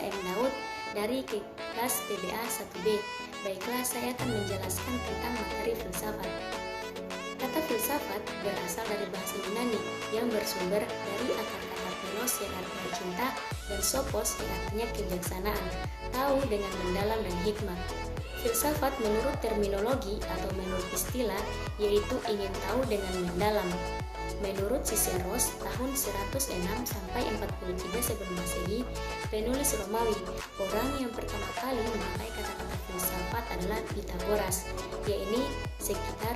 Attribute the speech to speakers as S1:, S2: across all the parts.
S1: M. Daud dari kelas PBA 1B. Baiklah, saya akan menjelaskan tentang materi filsafat. Kata filsafat berasal dari bahasa Yunani yang bersumber dari akar kata philos yang artinya cinta dan sophos yang artinya kebijaksanaan, tahu dengan mendalam dan hikmah. Filsafat menurut terminologi atau menurut istilah yaitu ingin tahu dengan mendalam. Menurut Ciceros tahun 106 sampai 43 sebelum Masehi, penulis Romawi, orang yang pertama kali memakai kata-kata filsafat adalah Pythagoras, yaitu sekitar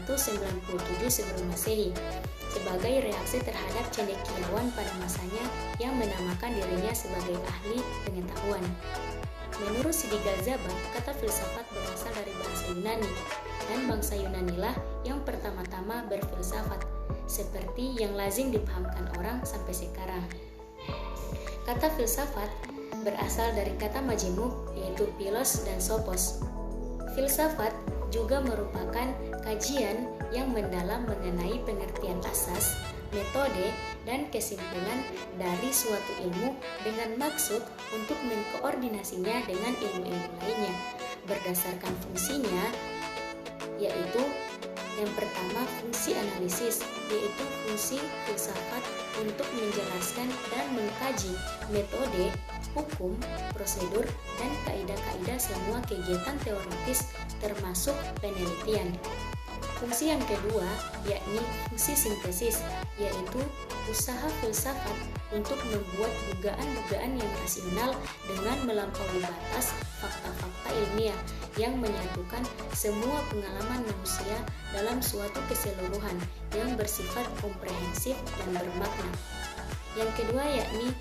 S1: 497 sebelum Masehi, sebagai reaksi terhadap cendekiawan pada masanya yang menamakan dirinya sebagai ahli pengetahuan. Menurut Sidi Galzaba, kata filsafat berasal dari bahasa Yunani, dan bangsa Yunanilah yang pertama-tama berfilsafat, seperti yang lazim dipahamkan orang sampai sekarang. Kata filsafat berasal dari kata majemuk, yaitu philos dan sophos. Filsafat juga merupakan kajian yang mendalam mengenai pengertian asas, metode, dan kesimpulan dari suatu ilmu dengan maksud untuk mengkoordinasinya dengan ilmu-ilmu lainnya berdasarkan fungsinya, yaitu yang pertama fungsi analisis, yaitu fungsi filsafat untuk menjelaskan dan mengkaji metode, hukum, prosedur, dan kaidah-kaidah semua kegiatan teoritis termasuk penelitian. Fungsi yang kedua yakni fungsi sintesis, yaitu usaha filsafat untuk membuat dugaan-dugaan yang rasional dengan melampaui batas fakta-fakta ilmiah yang menyatukan semua pengalaman manusia dalam suatu keseluruhan yang bersifat komprehensif dan bermakna. Yang kedua yakni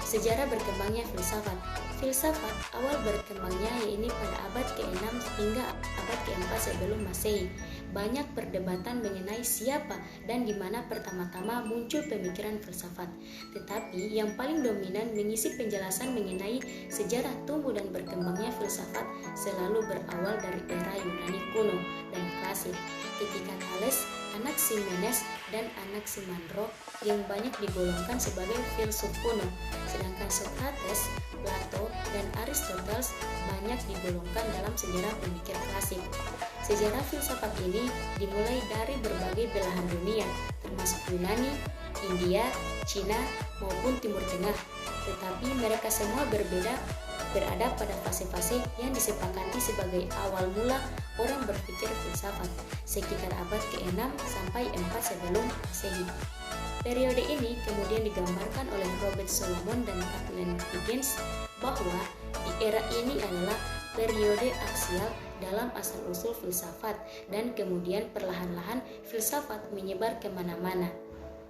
S1: sejarah berkembangnya filsafat. Filsafat awal berkembangnya yaitu pada abad ke-6 hingga abad ke-4 sebelum Masehi. Banyak perdebatan mengenai siapa dan di mana pertama-tama muncul pemikiran filsafat. Tetapi yang paling dominan mengisi penjelasan mengenai sejarah tumbuh dan berkembangnya filsafat selalu berawal dari era Yunani kuno dan klasik, ketika Thales, Anaximenes, dan Anaximandro yang banyak digolongkan sebagai filsuf kuno, sedangkan Socrates, Plato, dan Aristoteles banyak digolongkan dalam sejarah pemikir klasik. Sejarah filsafat ini dimulai dari berbagai belahan dunia, termasuk Yunani, India, Cina, maupun Timur Tengah. Tetapi mereka semua berada pada fase-fase yang disepakati sebagai awal mula orang berpikir filsafat, sekitar abad ke-6 sampai 4 sebelum Masehi. Periode ini kemudian digambarkan oleh Robert Solomon dan Kathleen Higgins bahwa di era ini adalah periode aksial dalam asal-usul filsafat, dan kemudian perlahan-lahan filsafat menyebar kemana-mana.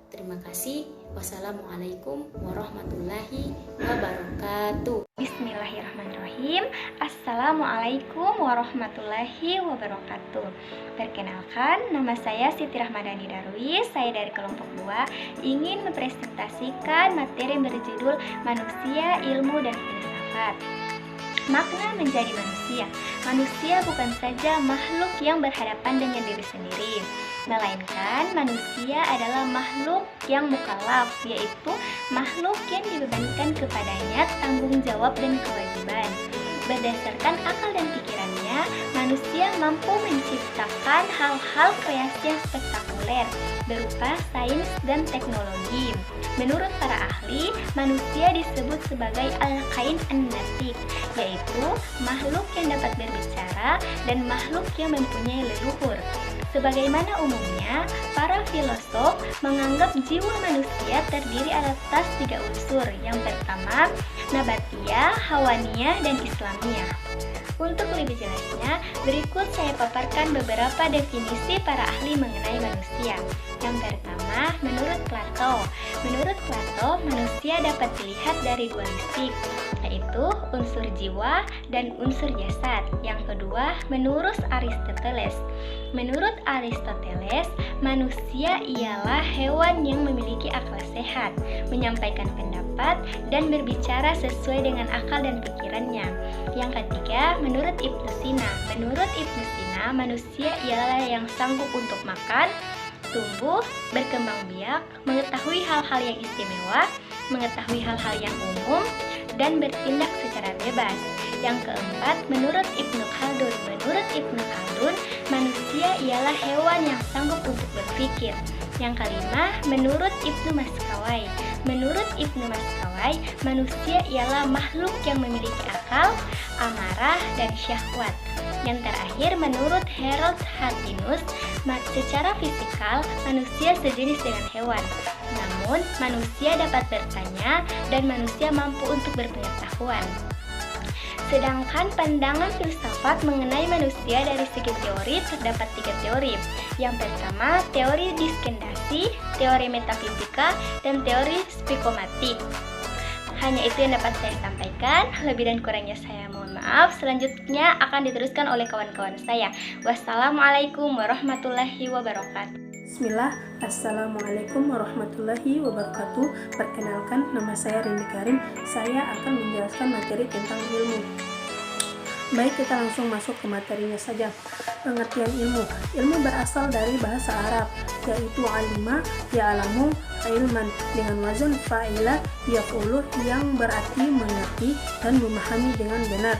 S1: Terima kasih. Wassalamualaikum warahmatullahi wabarakatuh.
S2: Bismillahirrahmanirrahim. Assalamualaikum warahmatullahi wabarakatuh. Perkenalkan, nama saya Siti Rahmadani Darwis. Saya dari kelompok 2 ingin mempresentasikan materi berjudul Manusia, Ilmu, dan Filsafat. Makna menjadi manusia. Manusia bukan saja makhluk yang berhadapan dengan diri sendiri, melainkan manusia adalah makhluk yang mukallaf, yaitu makhluk yang dibebankan kepadanya tanggung jawab dan kewajiban. Berdasarkan akal dan pikirannya, manusia mampu menciptakan hal-hal kreasi yang spektakuler berupa sains dan teknologi. Menurut para ahli, manusia disebut sebagai al-kain an-natik, yaitu makhluk yang dapat berbicara dan makhluk yang mempunyai leluhur. Sebagaimana umumnya, para filosof menganggap jiwa manusia terdiri atas 3 unsur. Yang pertama, nabatiyah, hawaniyah, dan islamiyah. Untuk lebih jelasnya, berikut saya paparkan beberapa definisi para ahli mengenai manusia. Yang pertama, menurut Plato. Menurut Plato, manusia dapat dilihat dari dualistik, yaitu unsur jiwa dan unsur jasad. Yang kedua, menurut Aristoteles. Menurut Aristoteles, manusia ialah hewan yang memiliki akal sehat, menyampaikan pendapat, dan berbicara sesuai dengan akal dan pikirannya. Yang ketiga, menurut Ibnu Sina. Menurut Ibnu Sina, manusia ialah yang sanggup untuk makan, tumbuh, berkembang biak, mengetahui hal-hal yang istimewa, mengetahui hal-hal yang umum, dan bertindak secara bebas. Yang keempat, menurut Ibnu Khaldun. Menurut Ibnu Khaldun, manusia ialah hewan yang sanggup untuk berpikir. Yang kelima, menurut Ibnu Maskawai. Menurut Ibnu Maskawai, manusia ialah makhluk yang memiliki akal, amarah, dan syahwat. Yang terakhir, menurut Harold Hartinus, secara fisikal manusia sejenis dengan hewan. Namun, manusia dapat bertanya dan manusia mampu untuk berpengetahuan. Sedangkan pandangan filsafat mengenai manusia dari segi teori terdapat 3 teori. Yang pertama, teori diskendasi, teori metafisika, dan teori psikomatik. Hanya itu yang dapat saya sampaikan. Lebih dan kurangnya saya mohon maaf. Selanjutnya akan diteruskan oleh kawan-kawan saya. Wassalamualaikum warahmatullahi wabarakatuh.
S3: Bismillah, Assalamualaikum warahmatullahi wabarakatuh. Perkenalkan, nama saya Rini Karim. Saya akan menjelaskan materi tentang ilmu. Baik, kita langsung masuk ke materinya saja. Pengertian ilmu. Ilmu berasal dari bahasa Arab, yaitu alima, ya'lamu, ilman, dengan wazan fa'ila, yaf'ulu, yang berarti mengerti dan memahami dengan benar.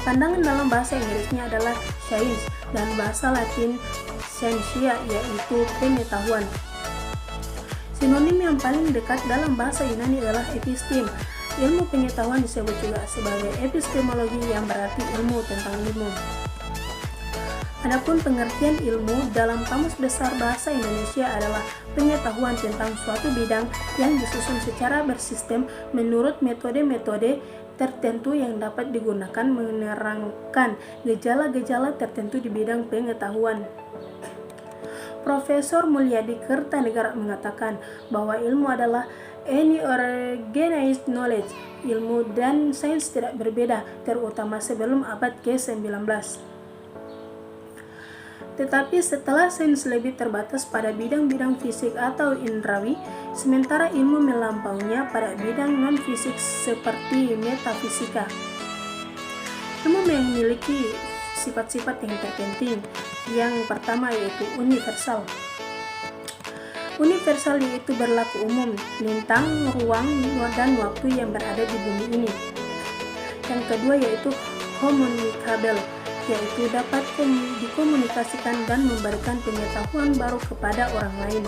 S3: Pandangan dalam bahasa Inggrisnya adalah science, dan bahasa Latin scientia, yaitu pengetahuan. Sinonim yang paling dekat dalam bahasa Yunani adalah epistem. Ilmu pengetahuan disebut juga sebagai epistemologi, yang berarti ilmu tentang ilmu. Adapun pengertian ilmu dalam Kamus Besar Bahasa Indonesia adalah pengetahuan tentang suatu bidang yang disusun secara bersistem menurut metode-metode tertentu yang dapat digunakan menerangkan gejala-gejala tertentu di bidang pengetahuan. Profesor Mulyadi Kertanegara mengatakan bahwa ilmu adalah any organized knowledge. Ilmu dan sains tidak berbeda, terutama sebelum abad ke-19. Tetapi setelah sains lebih terbatas pada bidang-bidang fisik atau indrawi, sementara ilmu melampauinya pada bidang non-fisik seperti metafisika. Ilmu memiliki sifat-sifat yang terpenting. Yang pertama yaitu universal. Universal yaitu berlaku umum, lintang, ruang, dan waktu yang berada di bumi ini. Yang kedua yaitu communicable, yaitu dapat dikomunikasikan dan memberikan pengetahuan baru kepada orang lain.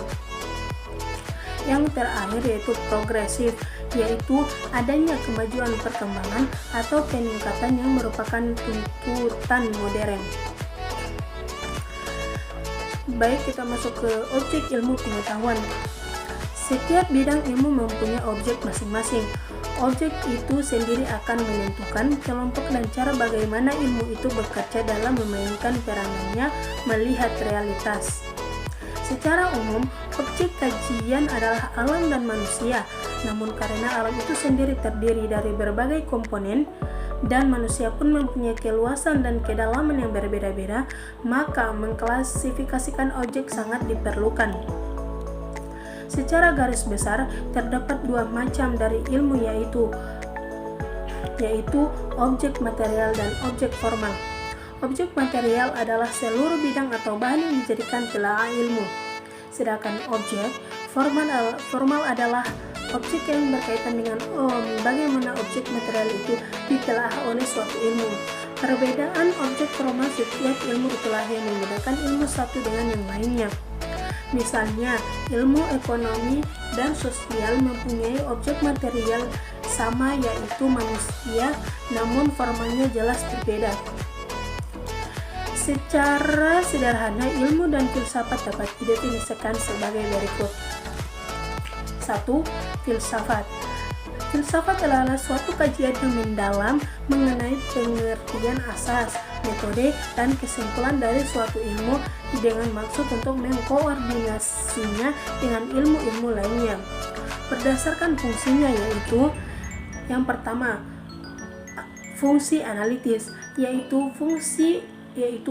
S3: Yang terakhir yaitu progresif, yaitu adanya kemajuan perkembangan atau peningkatan yang merupakan tuntutan modern. Baik, kita masuk ke objek ilmu pengetahuan. Setiap bidang ilmu mempunyai objek masing-masing. Objek itu sendiri akan menentukan kelompok dan cara bagaimana ilmu itu bekerja dalam memainkan peranannya melihat realitas. Secara umum, objek kajian adalah alam dan manusia. Namun karena alam itu sendiri terdiri dari berbagai komponen, dan manusia pun mempunyai keluasan dan kedalaman yang berbeda-beda, maka mengklasifikasikan objek sangat diperlukan. Secara garis besar, terdapat 2 macam dari ilmu yaitu objek material dan objek formal. Objek material adalah seluruh bidang atau bahan yang dijadikan telaah ilmu. Sedangkan objek formal adalah objek yang berkaitan dengan bagaimana objek material itu ditelaah oleh suatu ilmu. Perbedaan objek formal setiap ilmu itulah yang membedakan ilmu satu dengan yang lainnya. Misalnya, ilmu ekonomi dan sosial mempunyai objek material sama yaitu manusia, namun formalnya jelas berbeda. Secara sederhana, ilmu dan filsafat dapat didefinisikan sebagai berikut. 1. Filsafat. Filsafat adalah suatu kajian yang mendalam mengenai pengertian asas, metode, dan kesimpulan dari suatu ilmu dengan maksud untuk mengkoordinasinya dengan ilmu-ilmu lainnya. Berdasarkan fungsinya yaitu yang pertama, fungsi analitis, yaitu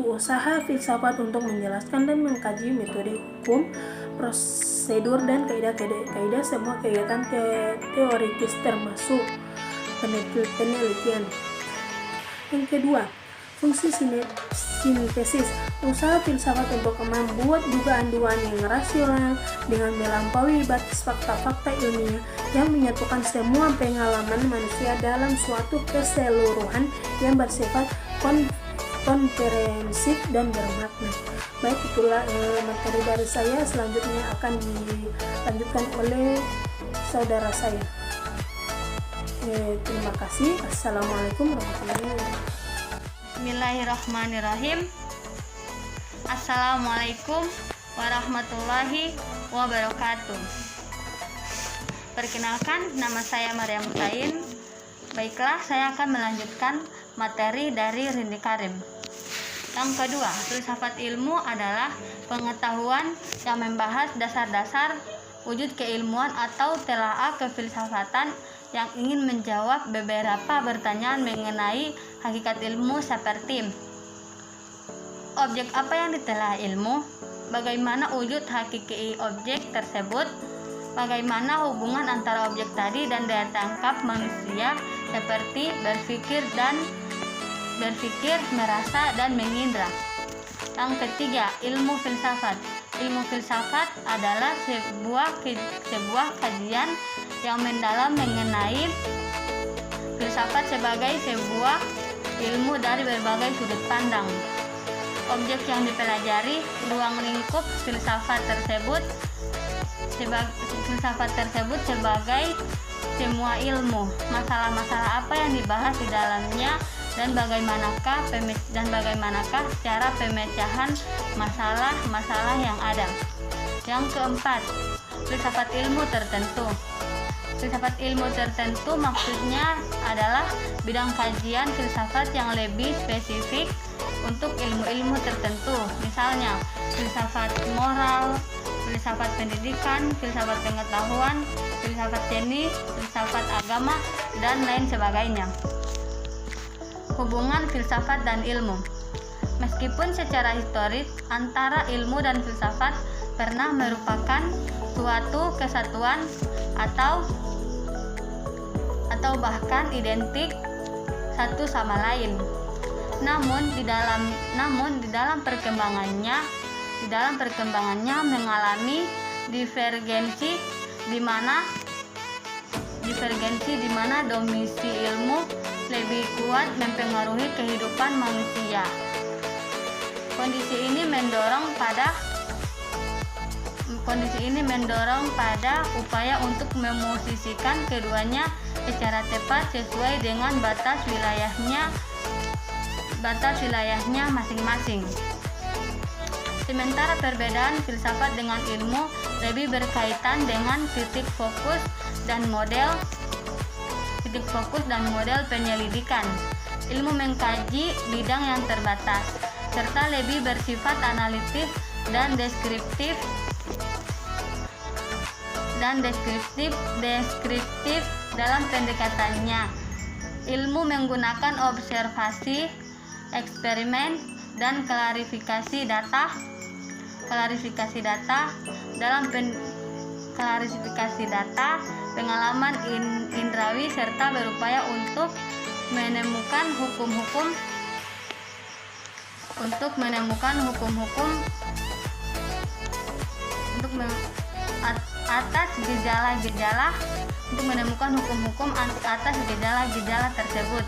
S3: usaha filsafat untuk menjelaskan dan mengkaji metode hukum, prosedur, dan kaidah-kaidah semua kegiatan teoritis termasuk penelitian. Yang kedua, fungsi sintesis, usaha filsafat untuk membuat dugaan-dugaan yang rasional dengan melampaui batas fakta-fakta ilmiah yang menyatukan semua pengalaman manusia dalam suatu keseluruhan yang bersifat komprehensif dan bermakna. Baik, itulah materi dari saya. Selanjutnya akan dilanjutkan oleh saudara saya. Terima kasih. Assalamualaikum warahmatullahi wabarakatuh.
S4: Bismillahirrahmanirrahim. Assalamualaikum warahmatullahi wabarakatuh. Perkenalkan, nama saya Maryam Husain. Baiklah, saya akan melanjutkan materi dari Rindi Karim. Yang kedua, filsafat ilmu adalah pengetahuan yang membahas dasar-dasar wujud keilmuan atau telaah kefilsafatan yang ingin menjawab beberapa pertanyaan mengenai hakikat ilmu, seperti objek apa yang ditelaah ilmu, bagaimana wujud hakiki objek tersebut, bagaimana hubungan antara objek tadi dan daya tangkap manusia seperti berpikir, merasa, dan mengindra. Yang ketiga, ilmu filsafat. Ilmu filsafat adalah sebuah kajian yang mendalam mengenai filsafat sebagai sebuah ilmu dari berbagai sudut pandang. Objek yang dipelajari, ruang lingkup filsafat tersebut sebagai semua ilmu, masalah-masalah apa yang dibahas di dalamnya, dan bagaimanakah cara pemecahan masalah-masalah yang ada. Yang keempat, filsafat ilmu tertentu. Filsafat ilmu tertentu maksudnya adalah bidang kajian filsafat yang lebih spesifik untuk ilmu-ilmu tertentu. Misalnya, filsafat moral, filsafat pendidikan, filsafat pengetahuan, filsafat seni, filsafat agama, dan lain sebagainya. Hubungan filsafat dan ilmu. Meskipun secara historis antara ilmu dan filsafat pernah merupakan suatu kesatuan atau bahkan identik satu sama lain, namun di dalam perkembangannya mengalami divergensi di mana domisi ilmu lebih kuat mempengaruhi kehidupan manusia. Kondisi ini mendorong pada upaya untuk memosisikan keduanya secara tepat sesuai dengan batas wilayahnya masing-masing. Sementara perbedaan filsafat dengan ilmu lebih berkaitan dengan titik fokus dan model penyelidikan. Ilmu mengkaji bidang yang terbatas serta lebih bersifat analitis dan deskriptif dalam pendekatannya. Ilmu menggunakan observasi, eksperimen, dan klarifikasi data pengalaman indrawi serta berupaya untuk menemukan hukum-hukum atas gejala-gejala tersebut.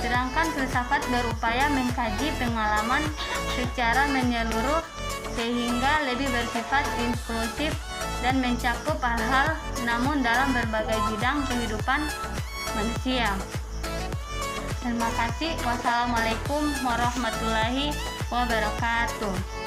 S4: Sedangkan filsafat berupaya mengkaji pengalaman secara menyeluruh sehingga lebih bersifat inklusif dan mencakup hal-hal namun dalam berbagai bidang kehidupan manusia. Terima kasih. Wassalamualaikum warahmatullahi wabarakatuh.